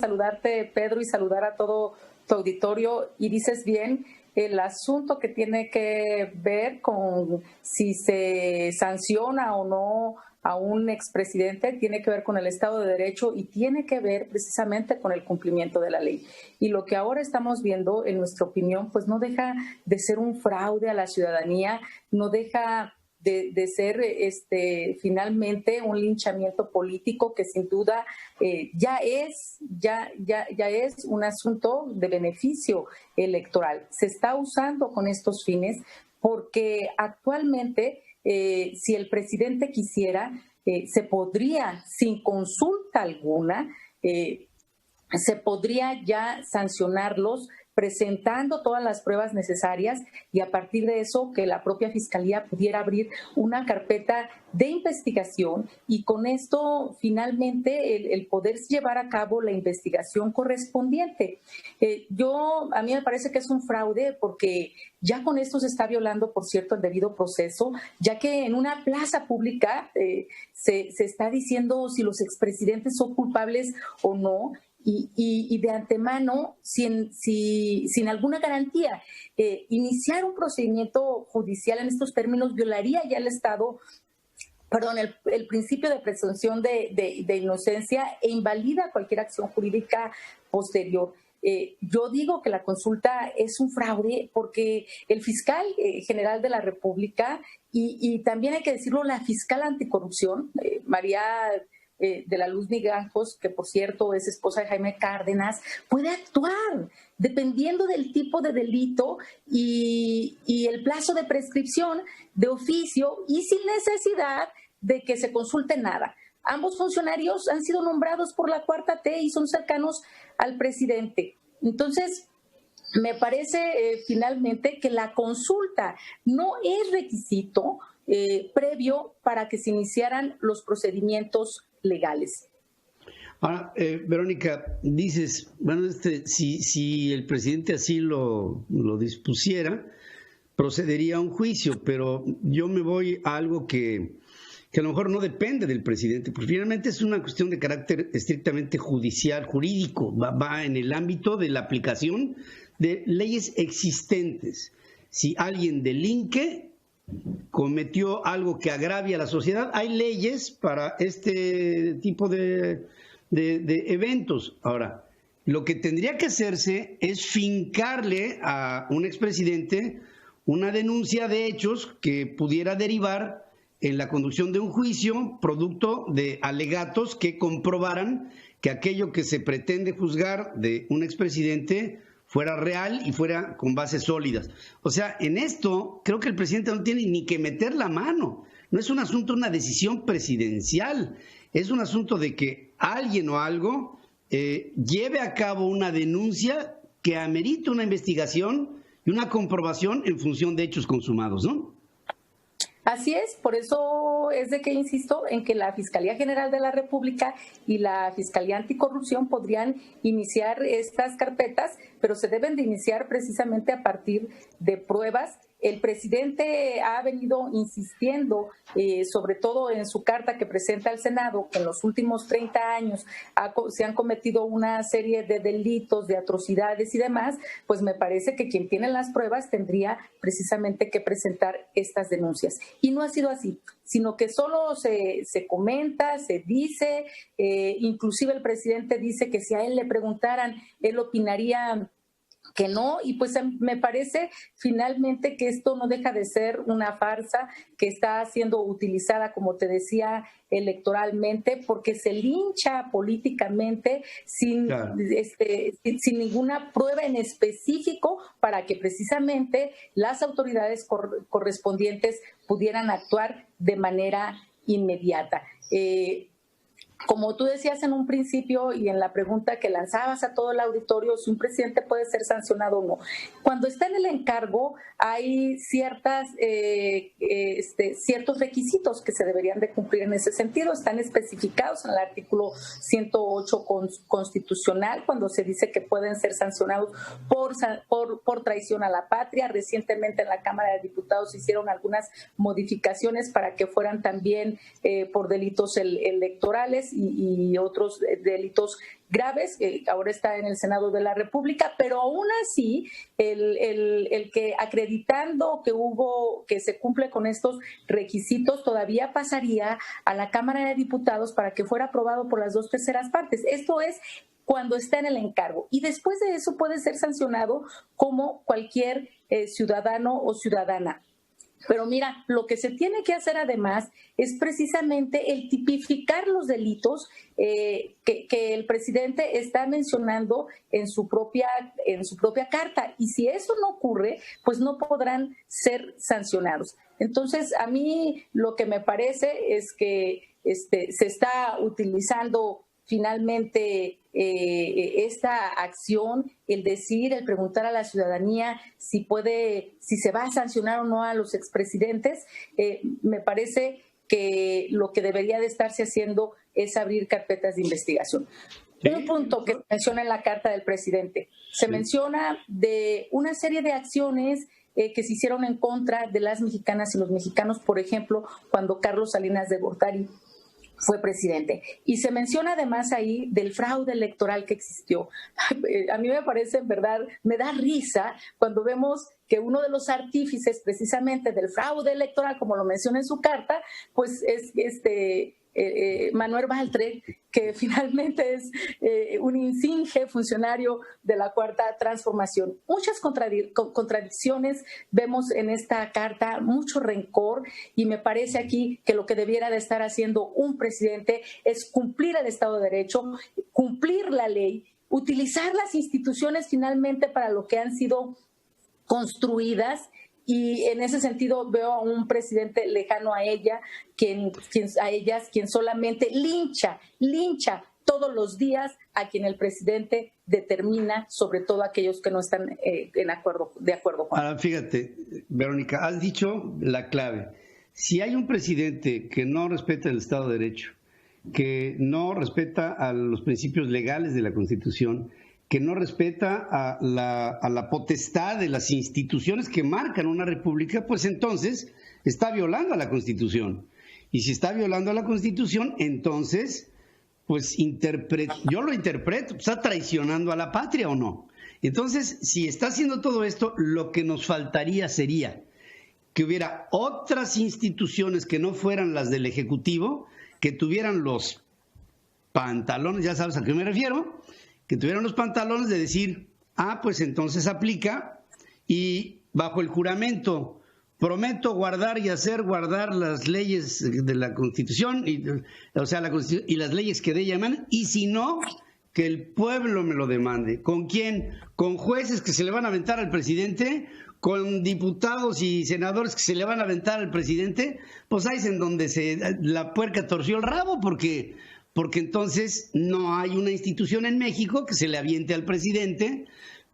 Saludarte, Pedro, y saludar a todo tu auditorio. Y dices bien, el asunto que tiene que ver con si se sanciona o no a un expresidente tiene que ver con el Estado de Derecho y tiene que ver precisamente con el cumplimiento de la ley. Y lo que ahora estamos viendo, en nuestra opinión, pues no deja de ser un fraude a la ciudadanía, no deja de ser finalmente un linchamiento político que sin duda ya es un asunto de beneficio electoral. Se está usando con estos fines porque actualmente si el presidente quisiera, se podría, sin consulta alguna, se podría ya sancionarlos presentando todas las pruebas necesarias y a partir de eso que la propia Fiscalía pudiera abrir una carpeta de investigación y con esto finalmente el poder llevar a cabo la investigación correspondiente. A mí me parece que es un fraude porque ya con esto se está violando, por cierto, el debido proceso, ya que en una plaza pública se está diciendo si los expresidentes son culpables o no. Y de antemano, sin alguna garantía, iniciar un procedimiento judicial en estos términos violaría ya el principio de presunción de inocencia e invalida cualquier acción jurídica posterior. Yo digo que la consulta es un fraude porque el fiscal general de la República y también hay que decirlo, la fiscal anticorrupción, María de la Luz Migajos, que por cierto es esposa de Jaime Cárdenas, puede actuar dependiendo del tipo de delito y el plazo de prescripción de oficio y sin necesidad de que se consulte nada. Ambos funcionarios han sido nombrados por la 4T y son cercanos al presidente. Entonces, me parece finalmente que la consulta no es requisito previo para que se iniciaran los procedimientos legales. Ahora, Verónica, dices, bueno, si el presidente así lo dispusiera, procedería a un juicio, pero yo me voy a algo que a lo mejor no depende del presidente, porque finalmente es una cuestión de carácter estrictamente judicial, jurídico, va en el ámbito de la aplicación de leyes existentes. Si alguien delinque, cometió algo que agravia a la sociedad, hay leyes para este tipo de eventos. Ahora, lo que tendría que hacerse es fincarle a un expresidente una denuncia de hechos que pudiera derivar en la conducción de un juicio producto de alegatos que comprobaran que aquello que se pretende juzgar de un expresidente fuera real y fuera con bases sólidas. O sea, en esto creo que el presidente no tiene ni que meter la mano. No es un asunto, una decisión presidencial. Es un asunto de que alguien o algo lleve a cabo una denuncia que amerite una investigación y una comprobación en función de hechos consumados, ¿no? Así es, por eso es de que insisto en que la Fiscalía General de la República y la Fiscalía Anticorrupción podrían iniciar estas carpetas, pero se deben de iniciar precisamente a partir de pruebas. El presidente ha venido insistiendo, sobre todo en su carta que presenta al Senado, que en los últimos 30 años se han cometido una serie de delitos, de atrocidades y demás, pues me parece que quien tiene las pruebas tendría precisamente que presentar estas denuncias. Y no ha sido así, sino que solo se comenta, se dice, inclusive el presidente dice que si a él le preguntaran, él opinaría que no, y pues me parece finalmente que esto no deja de ser una farsa que está siendo utilizada, como te decía, electoralmente, porque se lincha políticamente sin ninguna prueba en específico para que precisamente las autoridades correspondientes pudieran actuar de manera inmediata. Como tú decías en un principio y en la pregunta que lanzabas a todo el auditorio, si un presidente puede ser sancionado o no. Cuando está en el encargo hay ciertos requisitos que se deberían de cumplir en ese sentido. Están especificados en el artículo 108 constitucional cuando se dice que pueden ser sancionados por traición a la patria. Recientemente en la Cámara de Diputados se hicieron algunas modificaciones para que fueran también por delitos electorales. sexuales y otros delitos graves, ahora está en el Senado de la República, pero aún así el que acreditando que se cumple con estos requisitos todavía pasaría a la Cámara de Diputados para que fuera aprobado por las 2/3 partes. Esto es cuando está en el encargo, y después de eso puede ser sancionado como cualquier ciudadano o ciudadana. Pero mira, lo que se tiene que hacer además es precisamente el tipificar los delitos que el presidente está mencionando en su propia carta. Y si eso no ocurre, pues no podrán ser sancionados. Entonces, a mí lo que me parece es que se está utilizando finalmente esta acción, el preguntar a la ciudadanía si se va a sancionar o no a los expresidentes, me parece que lo que debería de estarse haciendo es abrir carpetas de investigación. Sí. Un punto que menciona en la carta del presidente, se menciona de una serie de acciones que se hicieron en contra de las mexicanas y los mexicanos, por ejemplo, cuando Carlos Salinas de Gortari fue presidente. Y se menciona además ahí del fraude electoral que existió. A mí me parece, en verdad, me da risa cuando vemos que uno de los artífices precisamente del fraude electoral, como lo menciona en su carta, pues es Manuel Baltre, que finalmente es un insigne funcionario de la Cuarta Transformación. Muchas contradicciones vemos en esta carta, mucho rencor, y me parece aquí que lo que debiera de estar haciendo un presidente es cumplir el Estado de Derecho, cumplir la ley, utilizar las instituciones finalmente para lo que han sido construidas. Y en ese sentido veo a un presidente lejano a ella, quien solamente lincha todos los días a quien el presidente determina, sobre todo aquellos que no están de acuerdo con él. Ahora, fíjate, Verónica, has dicho la clave. Si hay un presidente que no respeta el Estado de Derecho, que no respeta a los principios legales de la Constitución, que no respeta a la potestad de las instituciones que marcan una república, pues entonces está violando a la Constitución. Y si está violando a la Constitución, entonces, pues yo lo interpreto, ¿está traicionando a la patria o no? Entonces, si está haciendo todo esto, lo que nos faltaría sería que hubiera otras instituciones que no fueran las del Ejecutivo, que tuvieran los pantalones, ya sabes a qué me refiero, que tuvieran los pantalones de decir, pues entonces aplica, y bajo el juramento prometo guardar y hacer guardar las leyes de la Constitución, y las leyes que de ella emanan, y si no, que el pueblo me lo demande. ¿Con quién? ¿Con jueces que se le van a aventar al presidente? ¿Con diputados y senadores que se le van a aventar al presidente? Pues ahí es en donde la puerca torció el rabo, porque entonces no hay una institución en México que se le aviente al presidente,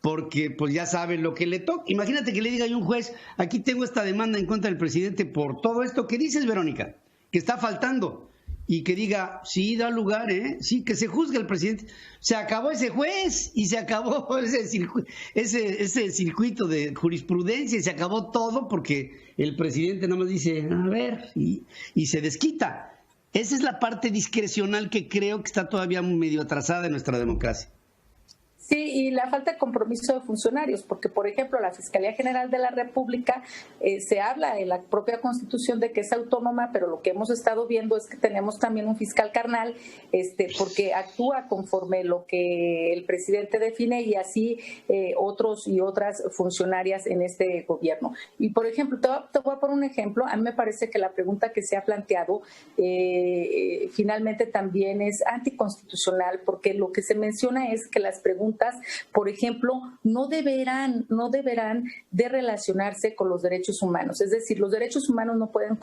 porque pues ya sabe lo que le toca. Imagínate que le diga a un juez, aquí tengo esta demanda en contra del presidente por todo esto que dices, Verónica, que está faltando, y que diga, sí, da lugar, sí, que se juzgue al presidente. Se acabó ese juez y se acabó ese circuito de jurisprudencia, y se acabó todo porque el presidente nada más dice, a ver, y se desquita. Esa es la parte discrecional que creo que está todavía medio atrasada en nuestra democracia. Sí, y la falta de compromiso de funcionarios, porque, por ejemplo, la Fiscalía General de la República se habla en la propia Constitución de que es autónoma, pero lo que hemos estado viendo es que tenemos también un fiscal carnal, porque actúa conforme lo que el presidente define, y así otros y otras funcionarias en este gobierno. Y, por ejemplo, te voy a poner un ejemplo. A mí me parece que la pregunta que se ha planteado finalmente también es anticonstitucional, porque lo que se menciona es que las preguntas, por ejemplo, no deberán de relacionarse con los derechos humanos. Es decir, los derechos humanos no pueden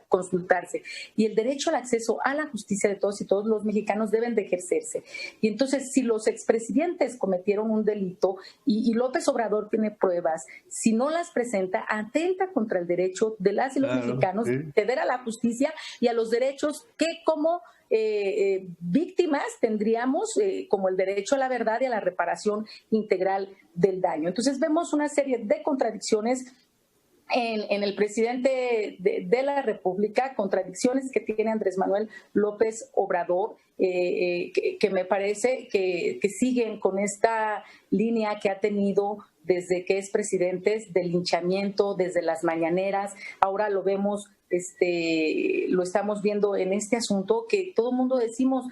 consultarse, y el derecho al acceso a la justicia de todos y todos los mexicanos deben de ejercerse. Y entonces, si los expresidentes cometieron un delito y López Obrador tiene pruebas, si no las presenta, atenta contra el derecho de las y los mexicanos de acceder a la justicia y a los derechos que como víctimas tendríamos, como el derecho a la verdad y a la reparación integral del daño. Entonces vemos una serie de contradicciones en el presidente de la República, contradicciones que tiene Andrés Manuel López Obrador, que me parece que siguen con esta línea que ha tenido desde que es presidente, del linchamiento, desde las mañaneras. Ahora lo vemos, lo estamos viendo en este asunto que todo el mundo decimos,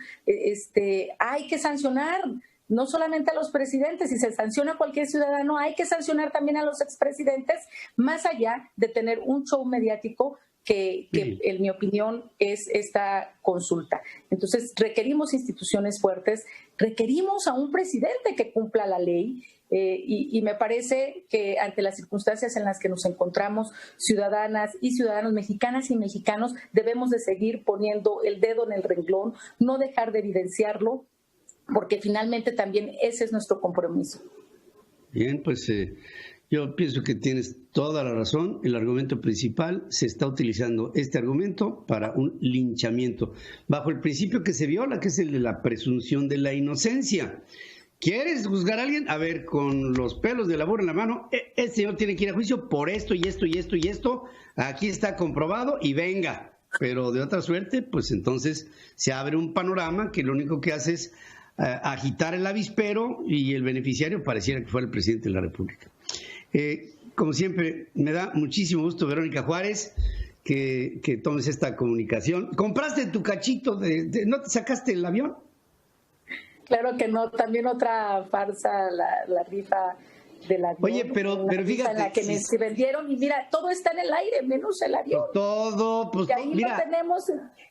hay que sancionar no solamente a los presidentes. Si se sanciona a cualquier ciudadano, hay que sancionar también a los expresidentes, más allá de tener un show mediático que en mi opinión es esta consulta. Entonces requerimos instituciones fuertes, requerimos a un presidente que cumpla la ley, y me parece que ante las circunstancias en las que nos encontramos, ciudadanas y ciudadanos, mexicanas y mexicanos, debemos de seguir poniendo el dedo en el renglón, no dejar de evidenciarlo, porque finalmente también ese es nuestro compromiso. Bien, pues yo pienso que tienes toda la razón. El argumento principal, se está utilizando este argumento para un linchamiento, bajo el principio que se viola, que es el de la presunción de la inocencia. ¿Quieres juzgar a alguien? A ver, con los pelos de la burra en la mano, este señor tiene que ir a juicio por esto y esto y esto y esto, aquí está comprobado y venga. Pero de otra suerte, pues entonces se abre un panorama que lo único que hace es agitar el avispero y el beneficiario pareciera que fuera el presidente de la República. Como siempre, me da muchísimo gusto, Verónica Juárez, que tomes esta comunicación. ¿Compraste tu cachito no te sacaste el avión? Claro que no, también otra farsa, la rifa del avión. Oye, pero fíjate. En la que me vendieron y mira, todo está en el aire, menos el avión. Todo, pues. Y ahí mira, lo tenemos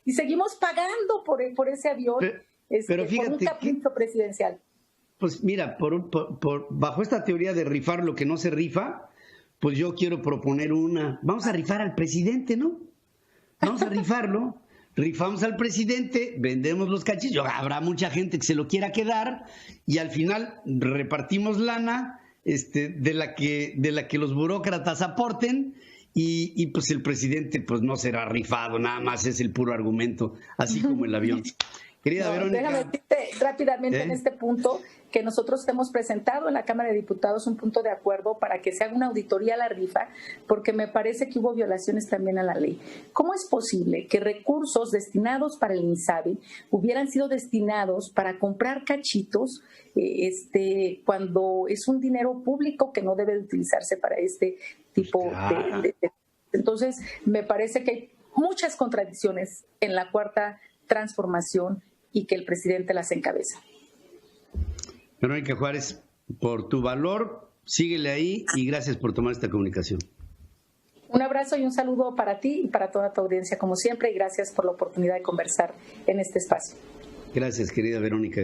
y seguimos pagando por ese avión, pero fíjate, por un capricho presidencial. Pues mira, bajo esta teoría de rifar lo que no se rifa, pues yo quiero proponer vamos a rifar al presidente, ¿no? Vamos a rifarlo. Rifamos al presidente, vendemos los cachitos, habrá mucha gente que se lo quiera quedar y al final repartimos lana de la que los burócratas aporten y pues el presidente pues no será rifado, nada más es el puro argumento, así como el avión. Querida Verónica. Déjame decirte rápidamente en este punto que nosotros hemos presentado en la Cámara de Diputados un punto de acuerdo para que se haga una auditoría a la rifa, porque me parece que hubo violaciones también a la ley. ¿Cómo es posible que recursos destinados para el INSABI hubieran sido destinados para comprar cachitos cuando es un dinero público que no debe de utilizarse para este tipo de... Entonces, me parece que hay muchas contradicciones en la cuarta transformación y que el presidente las encabeza. Verónica Juárez, por tu valor, síguele ahí y gracias por tomar esta comunicación. Un abrazo y un saludo para ti y para toda tu audiencia, como siempre, y gracias por la oportunidad de conversar en este espacio. Gracias, querida Verónica.